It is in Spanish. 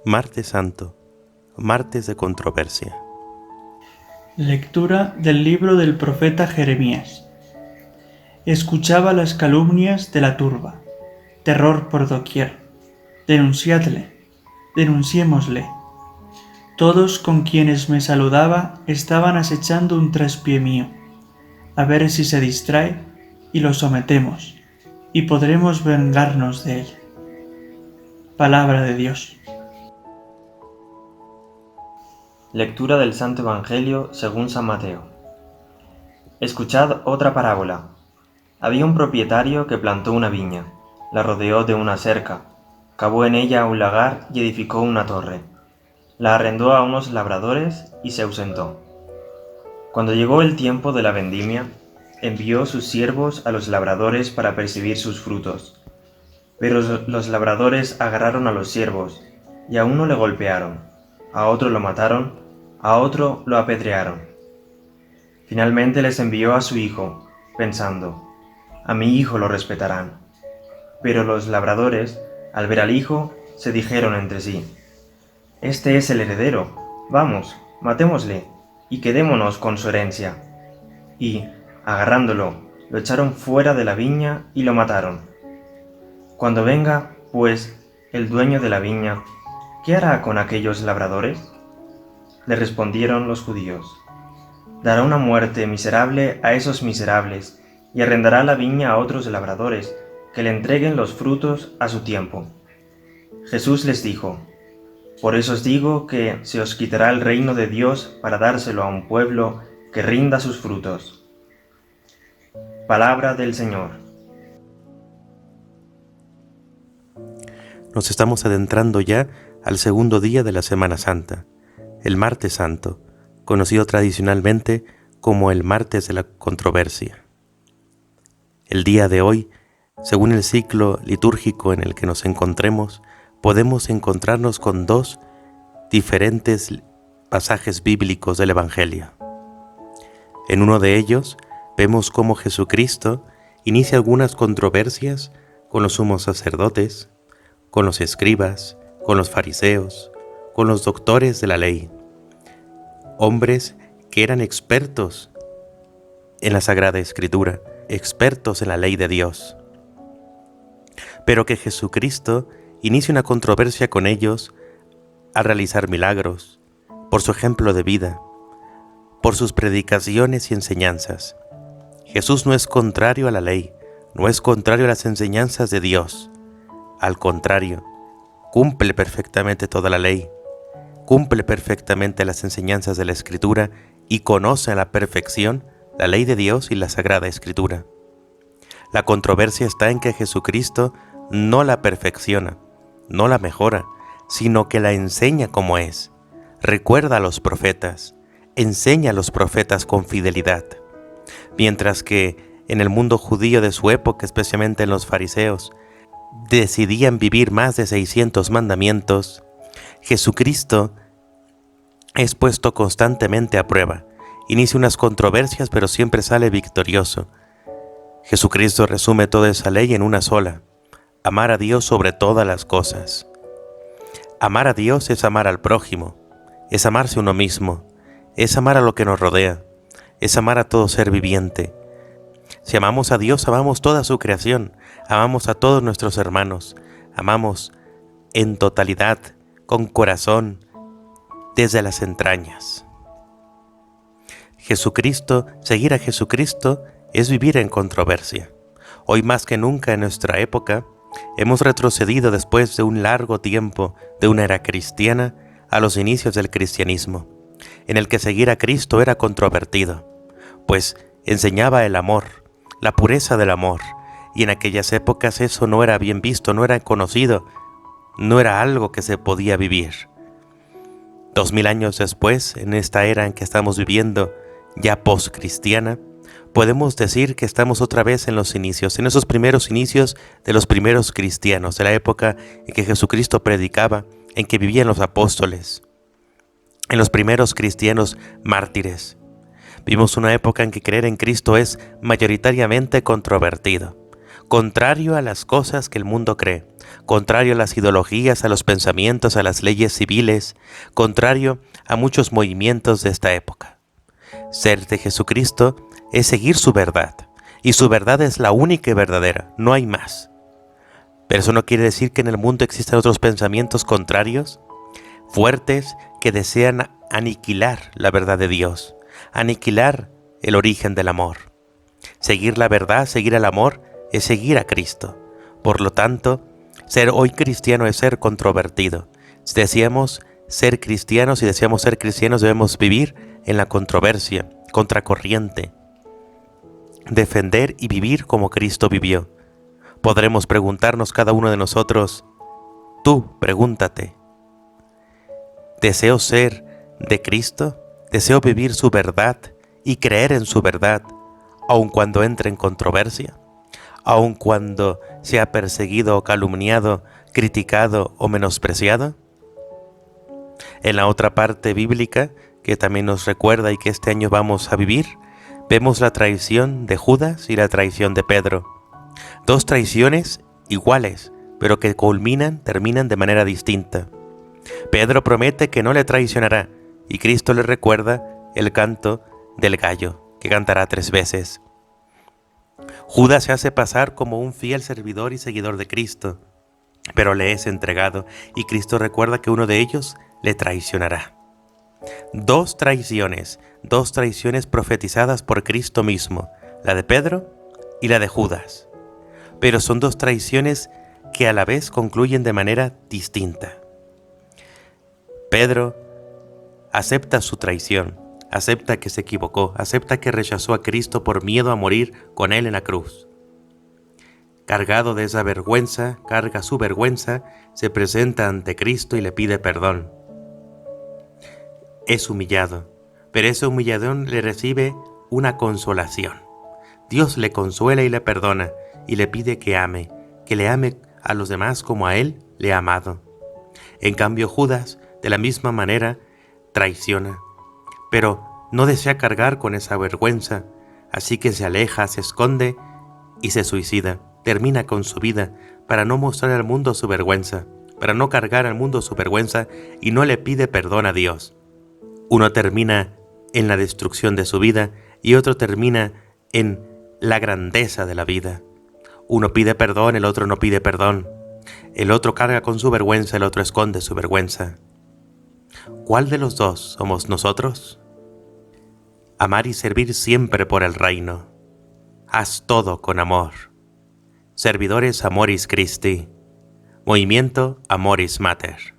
Martes Santo, martes de controversia. Lectura del libro del profeta Jeremías. Escuchaba las calumnias de la turba, terror por doquier. Denunciadle, denunciémosle. Todos con quienes me saludaba estaban acechando un traspié mío, a ver si se distrae y lo sometemos, y podremos vengarnos de él. Palabra de Dios. Lectura del Santo Evangelio según San Mateo. Escuchad otra parábola. Había un propietario que plantó una viña, la rodeó de una cerca, cavó en ella un lagar y edificó una torre. La arrendó a unos labradores y se ausentó. Cuando llegó el tiempo de la vendimia, envió sus siervos a los labradores para percibir sus frutos. Pero los labradores agarraron a los siervos, y a uno le golpearon, a otro lo mataron, a otro lo apedrearon. Finalmente les envió a su hijo, pensando, a mi hijo lo respetarán. Pero los labradores, al ver al hijo, se dijeron entre sí, este es el heredero, vamos, matémosle, y quedémonos con su herencia. Y, agarrándolo, lo echaron fuera de la viña y lo mataron. Cuando venga, pues, el dueño de la viña, ¿qué hará con aquellos labradores? Le respondieron los judíos, dará una muerte miserable a esos miserables, y arrendará la viña a otros labradores, que le entreguen los frutos a su tiempo. Jesús les dijo, por eso os digo que se os quitará el reino de Dios para dárselo a un pueblo que rinda sus frutos. Palabra del Señor. Nos estamos adentrando ya al segundo día de la Semana Santa, el Martes Santo, conocido tradicionalmente como el Martes de la Controversia. El día de hoy, según el ciclo litúrgico en el que nos encontremos, podemos encontrarnos con dos diferentes pasajes bíblicos del Evangelio. En uno de ellos vemos cómo Jesucristo inicia algunas controversias con los sumos sacerdotes, con los escribas, con los fariseos, con los doctores de la ley, hombres que eran expertos en la Sagrada Escritura, expertos en la ley de Dios, pero que Jesucristo inicia una controversia con ellos al realizar milagros, por su ejemplo de vida, por sus predicaciones y enseñanzas. Jesús no es contrario a la ley, no es contrario a las enseñanzas de Dios. Al contrario, cumple perfectamente toda la ley, cumple perfectamente las enseñanzas de la Escritura y conoce a la perfección la ley de Dios y la Sagrada Escritura. La controversia está en que Jesucristo no la perfecciona, no la mejora, sino que la enseña como es. Recuerda a los profetas, enseña a los profetas con fidelidad. Mientras que en el mundo judío de su época, especialmente en los fariseos, decidían vivir más de 600 mandamientos, Jesucristo es puesto constantemente a prueba. Inicia unas controversias, pero siempre sale victorioso. Jesucristo resume toda esa ley en una sola: amar a Dios sobre todas las cosas. Amar a Dios es amar al prójimo, es amarse uno mismo, es amar a lo que nos rodea, es amar a todo ser viviente. Si amamos a Dios, amamos toda su creación, amamos a todos nuestros hermanos, amamos en totalidad, con corazón, desde las entrañas. Jesucristo, seguir a Jesucristo es vivir en controversia. Hoy más que nunca en nuestra época, hemos retrocedido después de un largo tiempo de una era cristiana a los inicios del cristianismo, en el que seguir a Cristo era controvertido, pues enseñaba el amor, la pureza del amor, y en aquellas épocas eso no era bien visto, no era conocido, no era algo que se podía vivir. 2000 años después, en esta era en que estamos viviendo, ya post-cristiana, podemos decir que estamos otra vez en los inicios, en esos primeros inicios de los primeros cristianos, de la época en que Jesucristo predicaba, en que vivían los apóstoles, en los primeros cristianos mártires. Vimos una época en que creer en Cristo es mayoritariamente controvertido. contrario a las cosas que el mundo cree, contrario a las ideologías, a los pensamientos, a las leyes civiles, contrario a muchos movimientos de esta época. Ser de Jesucristo es seguir su verdad, y su verdad es la única y verdadera, no hay más. Pero eso no quiere decir que en el mundo existan otros pensamientos contrarios, fuertes, que desean aniquilar la verdad de Dios, aniquilar el origen del amor. Seguir la verdad, seguir el amor, es seguir a Cristo. Por lo tanto, ser hoy cristiano es ser controvertido. Si deseamos ser cristianos, debemos vivir en la controversia, contracorriente. Defender y vivir como Cristo vivió. Podremos preguntarnos cada uno de nosotros, tú pregúntate, ¿deseo ser de Cristo? ¿Deseo vivir su verdad y creer en su verdad, aun cuando entre en controversia? ¿Aun cuando sea perseguido o calumniado, criticado o menospreciado? En la otra parte bíblica, que también nos recuerda y que este año vamos a vivir, vemos la traición de Judas y la traición de Pedro. Dos traiciones iguales, pero que terminan de manera distinta. Pedro promete que no le traicionará, y Cristo le recuerda el canto del gallo, que cantará 3 veces. Judas se hace pasar como un fiel servidor y seguidor de Cristo, pero le es entregado, y Cristo recuerda que uno de ellos le traicionará. Dos traiciones profetizadas por Cristo mismo, la de Pedro y la de Judas. Pero son dos traiciones que a la vez concluyen de manera distinta. Pedro acepta su traición, acepta que se equivocó, acepta que rechazó a Cristo por miedo a morir con él en la cruz. Cargado de esa vergüenza, carga su vergüenza, se presenta ante Cristo y le pide perdón. Es humillado, pero esa humillación le recibe una consolación. Dios le consuela y le perdona, y le pide que le ame a los demás como a él le ha amado. En cambio, Judas, de la misma manera, traiciona, pero no desea cargar con esa vergüenza, así que se aleja, se esconde y se suicida. Termina con su vida para no mostrar al mundo su vergüenza, para no cargar al mundo su vergüenza, y no le pide perdón a Dios. Uno termina en la destrucción de su vida y otro termina en la grandeza de la vida. Uno pide perdón, el otro no pide perdón. El otro carga con su vergüenza, el otro esconde su vergüenza. ¿Cuál de los dos somos nosotros? Amar y servir siempre por el reino. Haz todo con amor. Servidores Amoris Christi. Movimiento Amoris Mater.